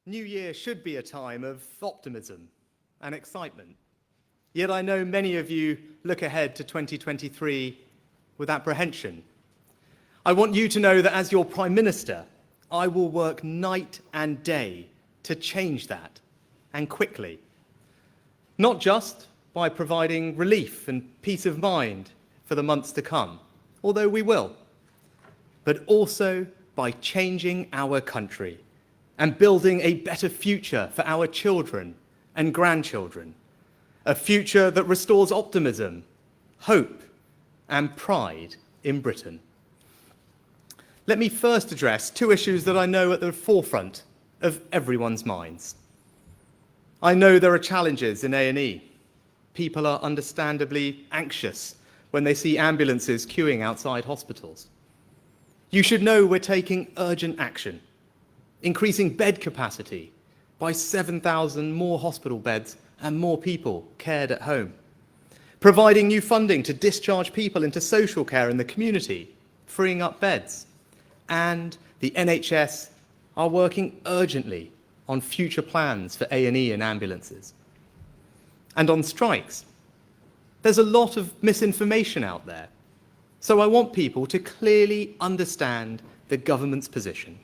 New Year should be a time of optimism and excitement. Yet I know many of you look ahead to 2023 with apprehension. I want you to know that as your Prime Minister, I will work night and day to change that, and quickly. Not just by providing relief and peace of mind for the months to come, although we will, but also by changing our country and building a better future for our children and grandchildren, a future that restores optimism, hope, and pride in Britain. Let me first address two issues that I know are at the forefront of everyone's minds. I know there are challenges in A&E. People are understandably anxious when they see ambulances queuing outside hospitals. You should know we're taking urgent action, increasing bed capacity by 7,000 more hospital beds and more people cared at home, providing new funding to discharge people into social care in the community, freeing up beds, and the NHS are working urgently on future plans for A&E and ambulances. And on strikes, there's a lot of misinformation out there, so I want people to clearly understand the government's position.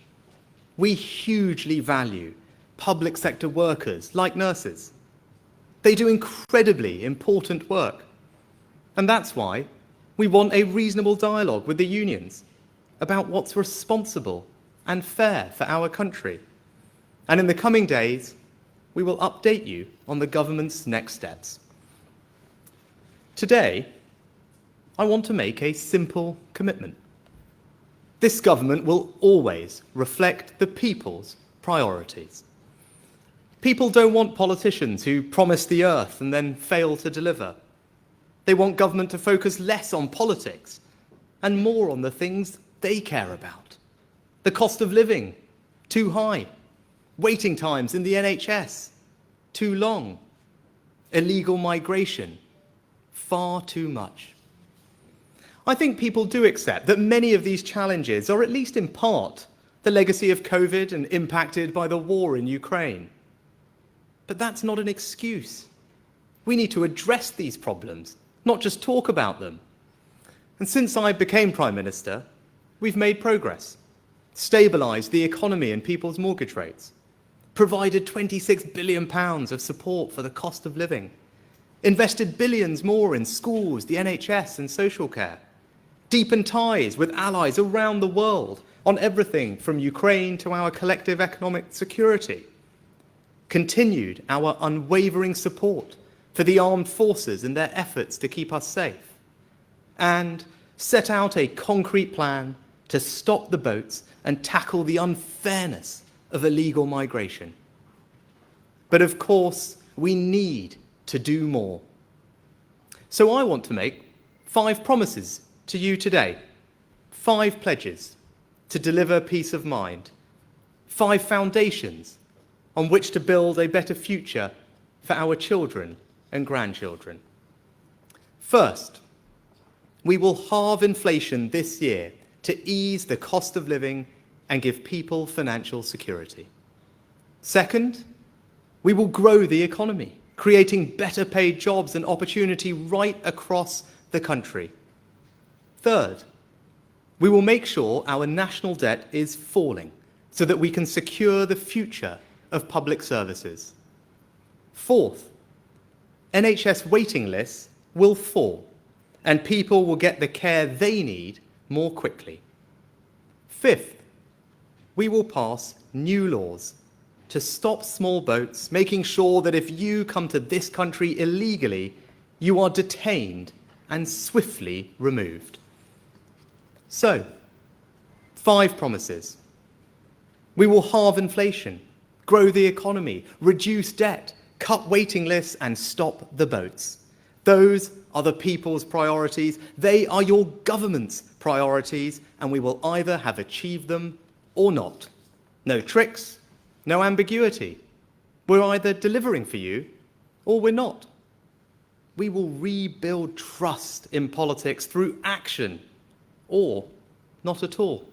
We hugely value public sector workers like nurses. They do incredibly important work. And that's why we want a reasonable dialogue with the unions about what's responsible and fair for our country. And in the coming days, we will update you on the government's next steps. Today, I want to make a simple commitment. This government will always reflect the people's priorities. People don't want politicians who promise the earth and then fail to deliver. They want government to focus less on politics and more on the things they care about. The cost of living, too high. Waiting times in the NHS, too long. Illegal migration, far too much. I think people do accept that many of these challenges are, at least in part, the legacy of COVID and impacted by the war in Ukraine. But that's not an excuse. We need to address these problems, not just talk about them. And since I became Prime Minister, we've made progress, stabilised the economy and people's mortgage rates, provided £26 billion of support for the cost of living, invested billions more in schools, the NHS and social care, deepened ties with allies around the world on everything from Ukraine to our collective economic security, continued our unwavering support for the armed forces in their efforts to keep us safe, and set out a concrete plan to stop the boats and tackle the unfairness of illegal migration. But of course, we need to do more. So I want to make 5 promises to you today, 5 pledges to deliver peace of mind, 5 foundations on which to build a better future for our children and grandchildren. First, we will halve inflation this year to ease the cost of living and give people financial security. Second, we will grow the economy, creating better paid jobs and opportunity right across the country. Third, we will make sure our national debt is falling so that we can secure the future of public services. Fourth, NHS waiting lists will fall and people will get the care they need more quickly. Fifth, we will pass new laws to stop small boats, making sure that if you come to this country illegally, you are detained and swiftly removed. So, 5 promises. We will halve inflation, grow the economy, reduce debt, cut waiting lists, and stop the boats. Those are the people's priorities. They are your government's priorities, and we will either have achieved them or not. No tricks, no ambiguity. We're either delivering for you or we're not. We will rebuild trust in politics through action or not at all.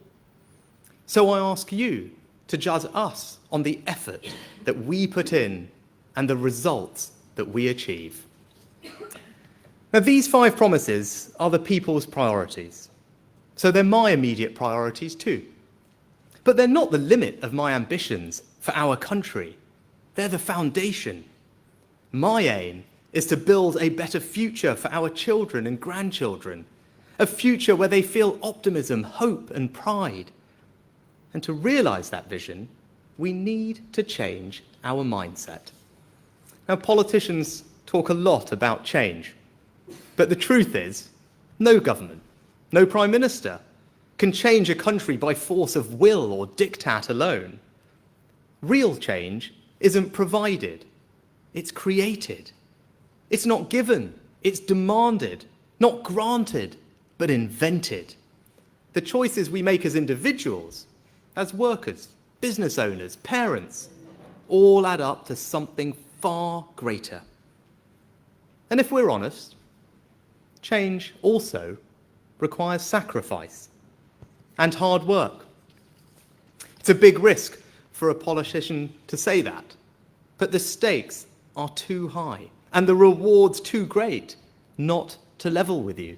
So I ask you to judge us on the effort that we put in and the results that we achieve. Now, these 5 promises are the people's priorities. So they're my immediate priorities too. But they're not the limit of my ambitions for our country. They're the foundation. My aim is to build a better future for our children and grandchildren, a future where they feel optimism, hope, and pride. And to realize that vision, we need to change our mindset. Now, politicians talk a lot about change, but the truth is, no government, no prime minister can change a country by force of will or diktat alone. Real change isn't provided, it's created. It's not given, it's demanded, not granted, but invented. The choices we make as individuals, as workers, business owners, parents, all add up to something far greater. And if we're honest, change also requires sacrifice and hard work. It's a big risk for a politician to say that, but the stakes are too high and the rewards too great not to level with you.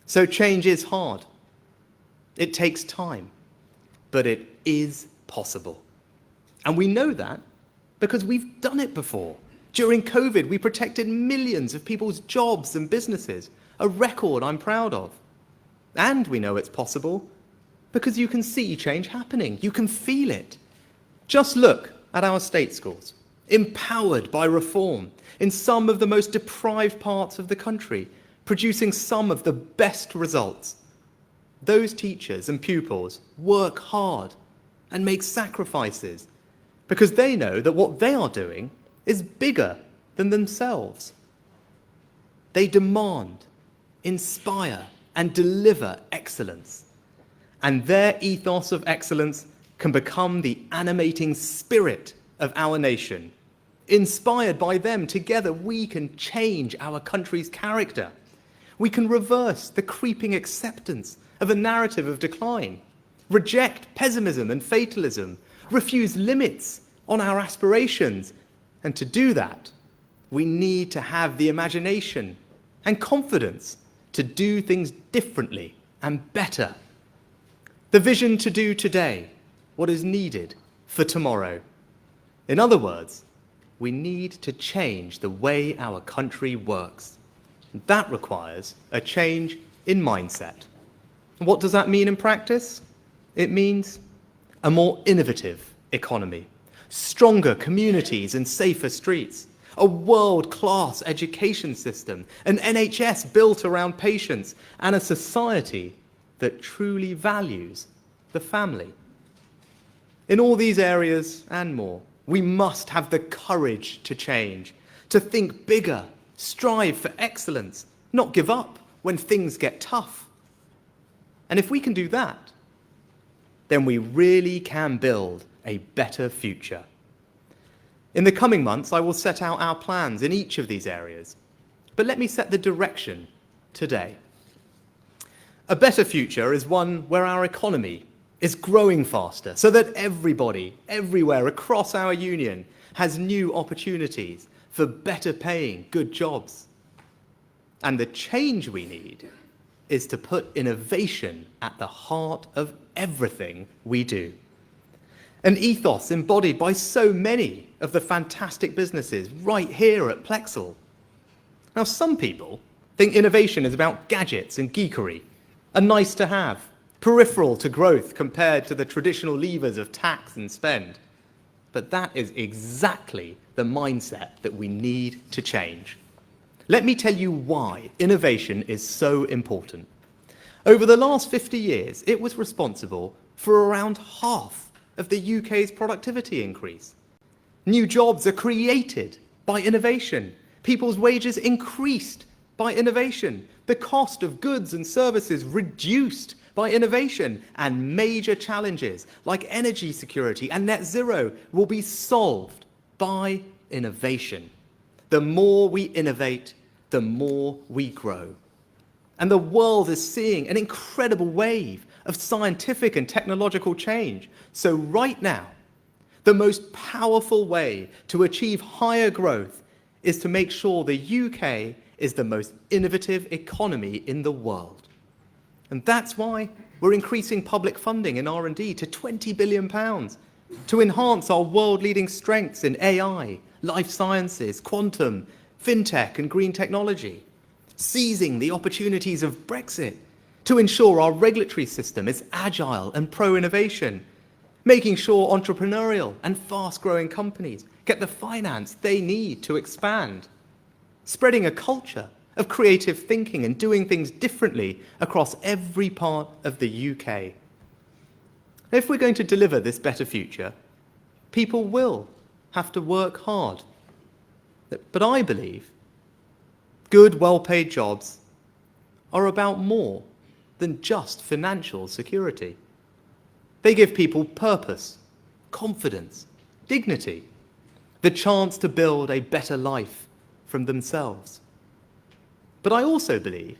So change is hard. It takes time, but it is possible. And we know that because we've done it before. During COVID, we protected millions of people's jobs and businesses, a record I'm proud of. And we know it's possible because you can see change happening. You can feel it. Just look at our state schools, empowered by reform in some of the most deprived parts of the country, producing some of the best results. Those teachers and pupils work hard and make sacrifices because they know that what they are doing is bigger than themselves. They demand, inspire, and deliver excellence. And their ethos of excellence can become the animating spirit of our nation. Inspired by them, together we can change our country's character. We can reverse the creeping acceptance of a narrative of decline, reject pessimism and fatalism, refuse limits on our aspirations. And to do that, we need to have the imagination and confidence to do things differently and better. The vision to do today what is needed for tomorrow. In other words, we need to change the way our country works. That requires a change in mindset. What does that mean in practice? It means a more innovative economy, stronger communities and safer streets, a world-class education system, an NHS built around patients, and a society that truly values the family. In all these areas and more, we must have the courage to change, to think bigger, strive for excellence, not give up when things get tough. And if we can do that, then we really can build a better future. In the coming months, I will set out our plans in each of these areas. But let me set the direction today. A better future is one where our economy is growing faster so that everybody, everywhere across our union has new opportunities for better paying good jobs. And the change we need is to put innovation at the heart of everything we do. An ethos embodied by so many of the fantastic businesses right here at Plexel. Now, some people think innovation is about gadgets and geekery, a nice to have, peripheral to growth compared to the traditional levers of tax and spend. But that is exactly the mindset that we need to change. Let me tell you why innovation is so important. Over the last 50 years, it was responsible for around half of the UK's productivity increase. New jobs are created by innovation. People's wages increased by innovation. The cost of goods and services reduced by innovation, and major challenges like energy security and net zero will be solved by innovation. The more we innovate, the more we grow. And the world is seeing an incredible wave of scientific and technological change. So right now, the most powerful way to achieve higher growth is to make sure the UK is the most innovative economy in the world. And that's why we're increasing public funding in R&D to £20 billion to enhance our world-leading strengths in AI, life sciences, quantum, fintech and green technology, seizing the opportunities of Brexit to ensure our regulatory system is agile and pro-innovation, making sure entrepreneurial and fast-growing companies get the finance they need to expand, spreading a culture of creative thinking and doing things differently across every part of the UK. If we're going to deliver this better future, people will have to work hard. But I believe good, well-paid jobs are about more than just financial security. They give people purpose, confidence, dignity, the chance to build a better life from themselves. But I also believe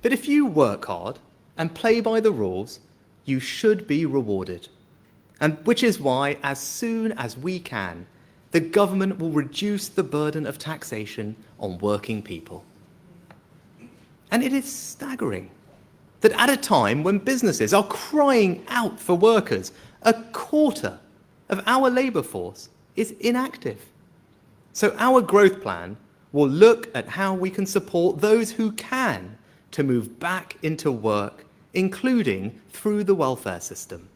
that if you work hard and play by the rules, you should be rewarded. And which is why, as soon as we can, the government will reduce the burden of taxation on working people. And it is staggering that at a time when businesses are crying out for workers, a quarter of our labour force is inactive. So our growth plan will look at how we can support those who can to move back into work, including through the welfare system.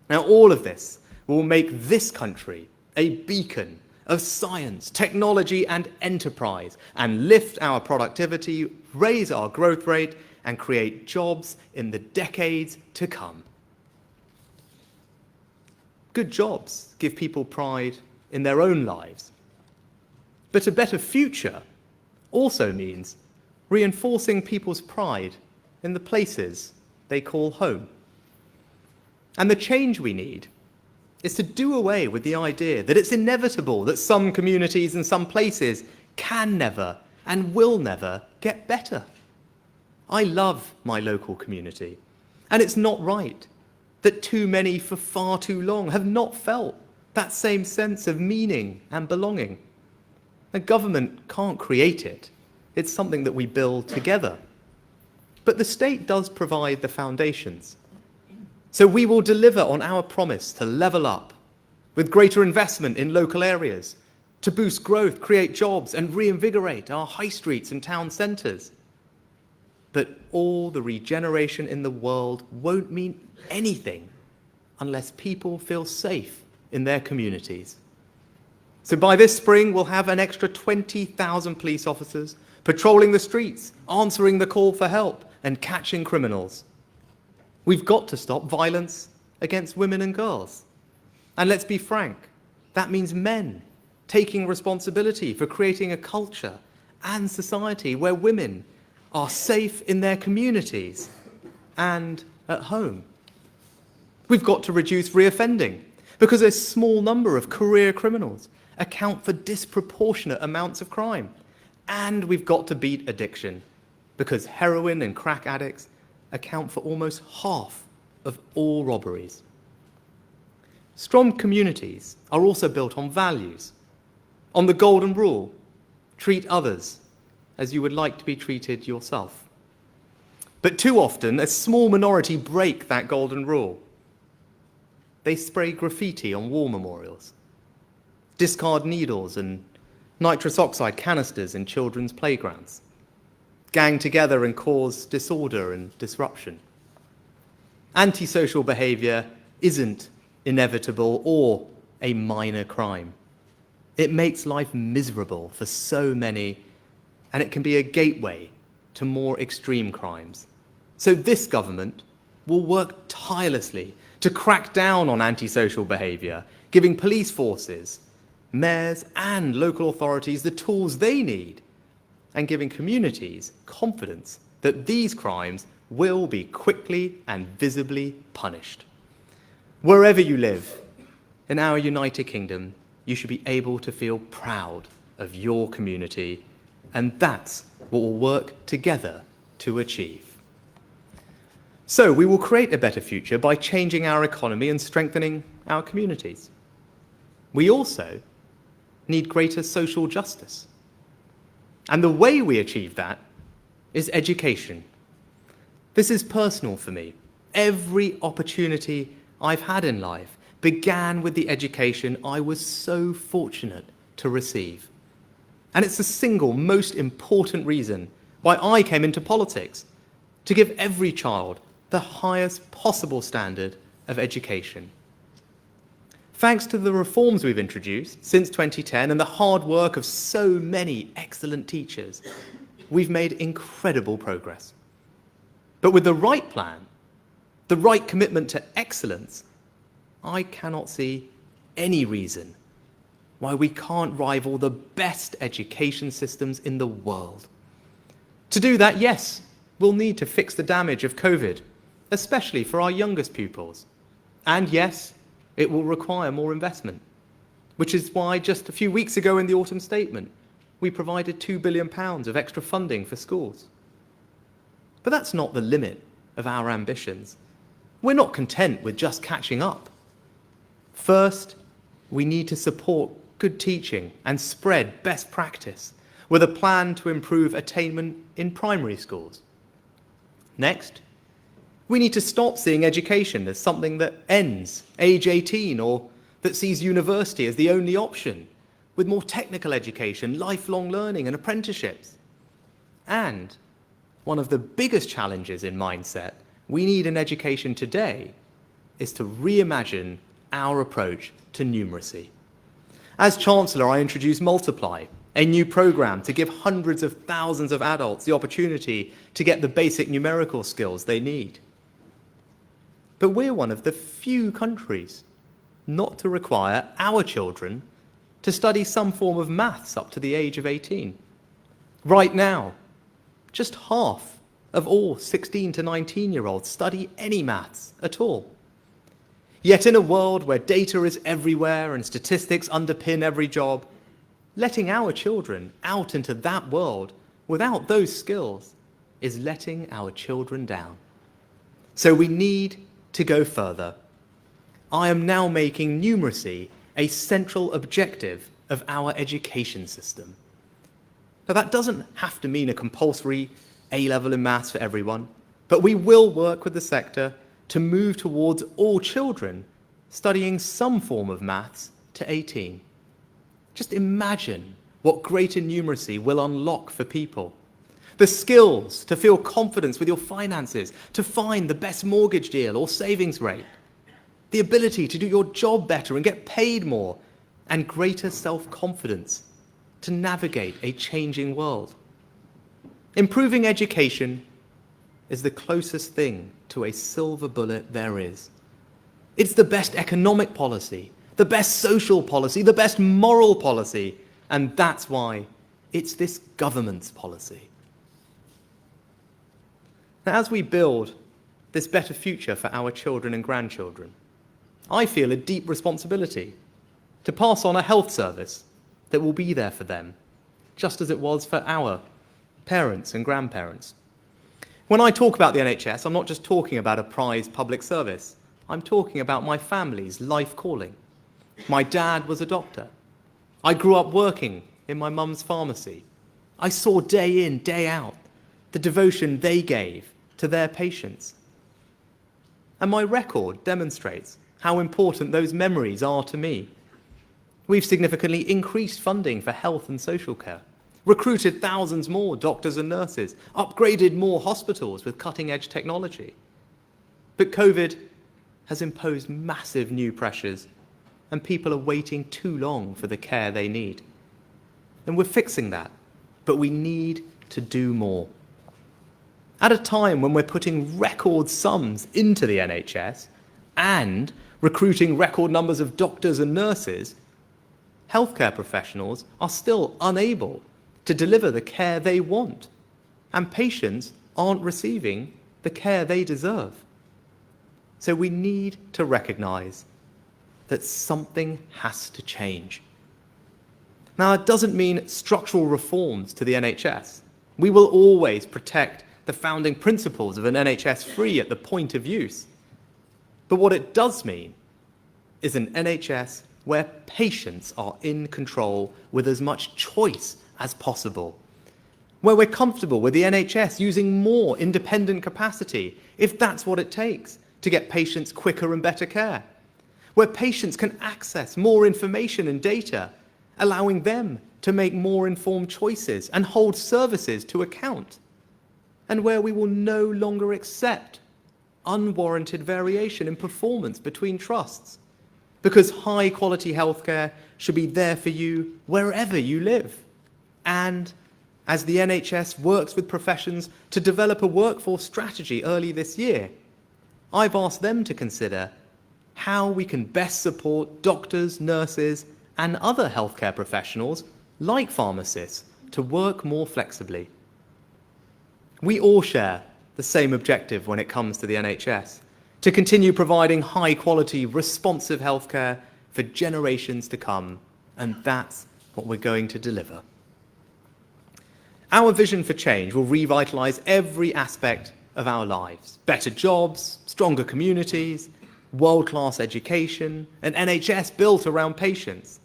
Now, all of this will make this country a beacon of science, technology and enterprise, and lift our productivity, raise our growth rate, and create jobs in the decades to come. Good jobs give people pride in their own lives. But a better future also means reinforcing people's pride in the places they call home. And the change we need is to do away with the idea that it's inevitable that some communities and some places can never and will never get better. I love my local community, and it's not right that too many for far too long have not felt that same sense of meaning and belonging. The government can't create it. It's something that we build together. But the state does provide the foundations. So we will deliver on our promise to level up with greater investment in local areas, to boost growth, create jobs, and reinvigorate our high streets and town centres. But all the regeneration in the world won't mean anything unless people feel safe in their communities. So by this spring, we'll have an extra 20,000 police officers patrolling the streets, answering the call for help, and catching criminals. We've got to stop violence against women and girls. And let's be frank, that means men taking responsibility for creating a culture and society where women are safe in their communities and at home. We've got to reduce reoffending because a small number of career criminals account for disproportionate amounts of crime. And we've got to beat addiction because heroin and crack addicts account for almost half of all robberies. Strong communities are also built on values, on the golden rule, treat others as you would like to be treated yourself. But too often, a small minority break that golden rule. They spray graffiti on war memorials, discard needles and nitrous oxide canisters in children's playgrounds, gang together and cause disorder and disruption. Antisocial behaviour isn't inevitable or a minor crime. It makes life miserable for so many, and it can be a gateway to more extreme crimes. So this government will work tirelessly to crack down on antisocial behaviour, giving police forces, mayors and local authorities the tools they need, and giving communities confidence that these crimes will be quickly and visibly punished. Wherever you live in our United Kingdom, you should be able to feel proud of your community, and that's what we'll work together to achieve. So we will create a better future by changing our economy and strengthening our communities. We also need greater social justice. And the way we achieve that is education. This is personal for me. Every opportunity I've had in life began with the education I was so fortunate to receive. And it's the single most important reason why I came into politics, to give every child the highest possible standard of education. Thanks to the reforms we've introduced since 2010 and the hard work of so many excellent teachers, we've made incredible progress. But with the right plan, the right commitment to excellence, I cannot see any reason why we can't rival the best education systems in the world. To do that, yes, we'll need to fix the damage of COVID, especially for our youngest pupils. And yes, it will require more investment, which is why just a few weeks ago in the autumn statement, we provided £2 billion of extra funding for schools. But that's not the limit of our ambitions. We're not content with just catching up. First, we need to support good teaching and spread best practice with a plan to improve attainment in primary schools. Next, we need to stop seeing education as something that ends age 18 or that sees university as the only option, with more technical education, lifelong learning and apprenticeships. And one of the biggest challenges in mindset we need in education today is to reimagine our approach to numeracy. As Chancellor, I introduced Multiply, a new program to give hundreds of thousands of adults the opportunity to get the basic numerical skills they need. But we're one of the few countries not to require our children to study some form of maths up to the age of 18. Right now, just half of all 16 to 19-year-olds study any maths at all. Yet in a world where data is everywhere and statistics underpin every job, letting our children out into that world without those skills is letting our children down. So we need to go further. I am now making numeracy a central objective of our education system. Now, that doesn't have to mean a compulsory A-level in maths for everyone, but we will work with the sector to move towards all children studying some form of maths to 18. Just imagine what greater numeracy will unlock for people. The skills to feel confidence with your finances, to find the best mortgage deal or savings rate, the ability to do your job better and get paid more, and greater self-confidence to navigate a changing world. Improving education is the closest thing to a silver bullet there is. It's the best economic policy, the best social policy, the best moral policy, and that's why it's this government's policy. Now, as we build this better future for our children and grandchildren, I feel a deep responsibility to pass on a health service that will be there for them, just as it was for our parents and grandparents. When I talk about the NHS, I'm not just talking about a prized public service. I'm talking about my family's life calling. My dad was a doctor. I grew up working in my mum's pharmacy. I saw day in, day out the devotion they gave to their patients. And my record demonstrates how important those memories are to me. We've significantly increased funding for health and social care, recruited thousands more doctors and nurses, upgraded more hospitals with cutting-edge technology. But COVID has imposed massive new pressures, and people are waiting too long for the care they need. And we're fixing that, but we need to do more. At a time when we're putting record sums into the NHS and recruiting record numbers of doctors and nurses, healthcare professionals are still unable to deliver the care they want, and patients aren't receiving the care they deserve. So we need to recognise that something has to change. Now, it doesn't mean structural reforms to the NHS. We will always protect the founding principles of an NHS free at the point of use. But what it does mean is an NHS where patients are in control with as much choice as possible, where we're comfortable with the NHS using more independent capacity, if that's what it takes to get patients quicker and better care, where patients can access more information and data, allowing them to make more informed choices and hold services to account, and where we will no longer accept unwarranted variation in performance between trusts, because high-quality healthcare should be there for you wherever you live. And as the NHS works with professions to develop a workforce strategy early this year, I've asked them to consider how we can best support doctors, nurses, and other healthcare professionals, like pharmacists, to work more flexibly. We all share the same objective when it comes to the NHS: to continue providing high-quality, responsive healthcare for generations to come, and that's what we're going to deliver. Our vision for change will revitalise every aspect of our lives: better jobs, stronger communities, world-class education, an NHS built around patients.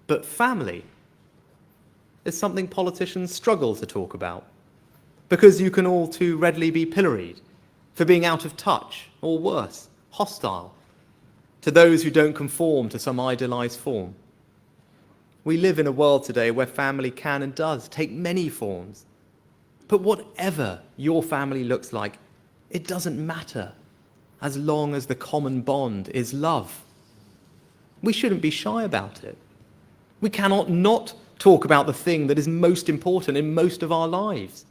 But family is something politicians struggle to talk about, because you can all too readily be pilloried for being out of touch, or worse, hostile to those who don't conform to some idealised form. We live in a world today where family can and does take many forms. But whatever your family looks like, it doesn't matter as long as the common bond is love. We shouldn't be shy about it. We cannot not talk about the thing that is most important in most of our lives.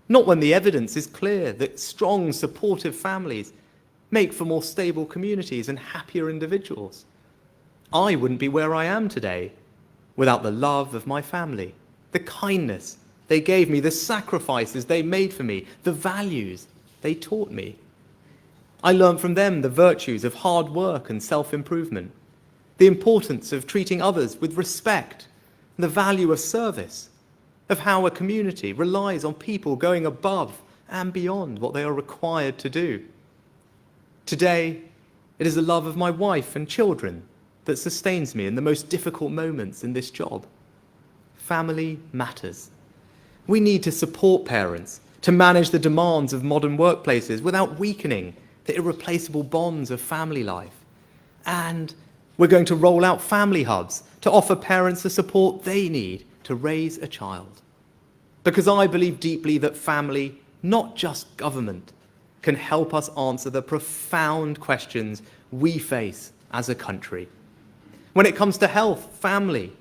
Not when the evidence is clear that strong, supportive families make for more stable communities and happier individuals. I wouldn't be where I am today without the love of my family, the kindness they gave me, the sacrifices they made for me, the values they taught me. I learned from them the virtues of hard work and self-improvement, the importance of treating others with respect, the value of service, of how a community relies on people going above and beyond what they are required to do. Today, it is the love of my wife and children that sustains me in the most difficult moments in this job. Family matters. We need to support parents to manage the demands of modern workplaces without weakening the irreplaceable bonds of family life. And we're going to roll out family hubs to offer parents the support they need to raise a child. Because I believe deeply that family, not just government, can help us answer the profound questions we face as a country. When it comes to health, family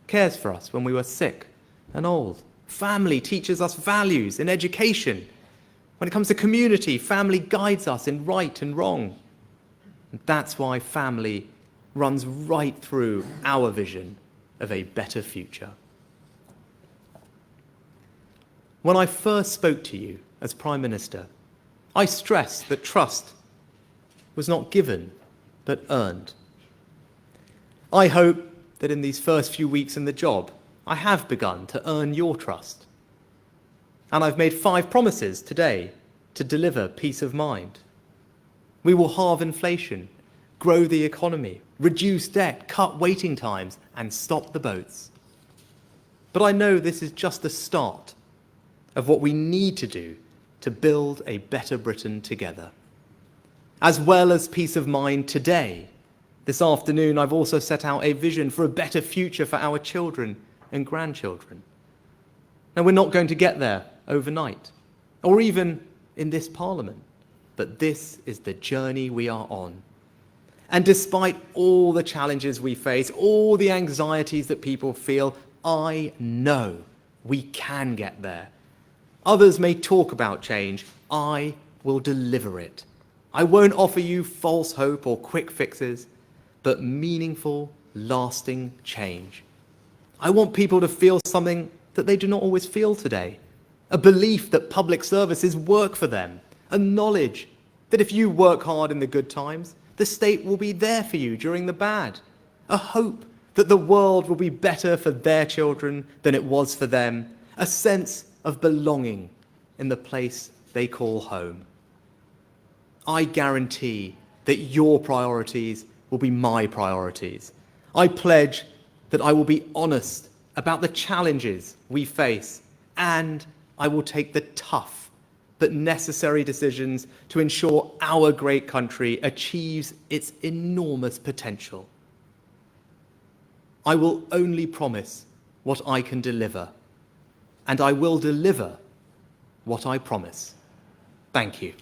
cares for us when we were sick and old. Family teaches us values in education. When it comes to community, family guides us in right and wrong. And that's why family runs right through our vision of a better future. When I first spoke to you as Prime Minister, I stressed that trust was not given, but earned. I hope that in these first few weeks in the job, I have begun to earn your trust. And I've made 5 promises today to deliver peace of mind. We will halve inflation, grow the economy, reduce debt, cut waiting times, and stop the boats. But I know this is just the start of what we need to do to build a better Britain together. As well as peace of mind today, this afternoon I've also set out a vision for a better future for our children and grandchildren. Now, we're not going to get there overnight, or even in this Parliament, but this is the journey we are on. And despite all the challenges we face, all the anxieties that people feel, I know we can get there. Others may talk about change. I will deliver it. I won't offer you false hope or quick fixes, but meaningful, lasting change. I want people to feel something that they do not always feel today, a belief that public services work for them, a knowledge that if you work hard in the good times, the state will be there for you during the bad, a hope that the world will be better for their children than it was for them, a sense of belonging in the place they call home. I guarantee that your priorities will be my priorities. I pledge that I will be honest about the challenges we face, and I will take the tough but necessary decisions to ensure our great country achieves its enormous potential. I will only promise what I can deliver, and I will deliver what I promise. Thank you.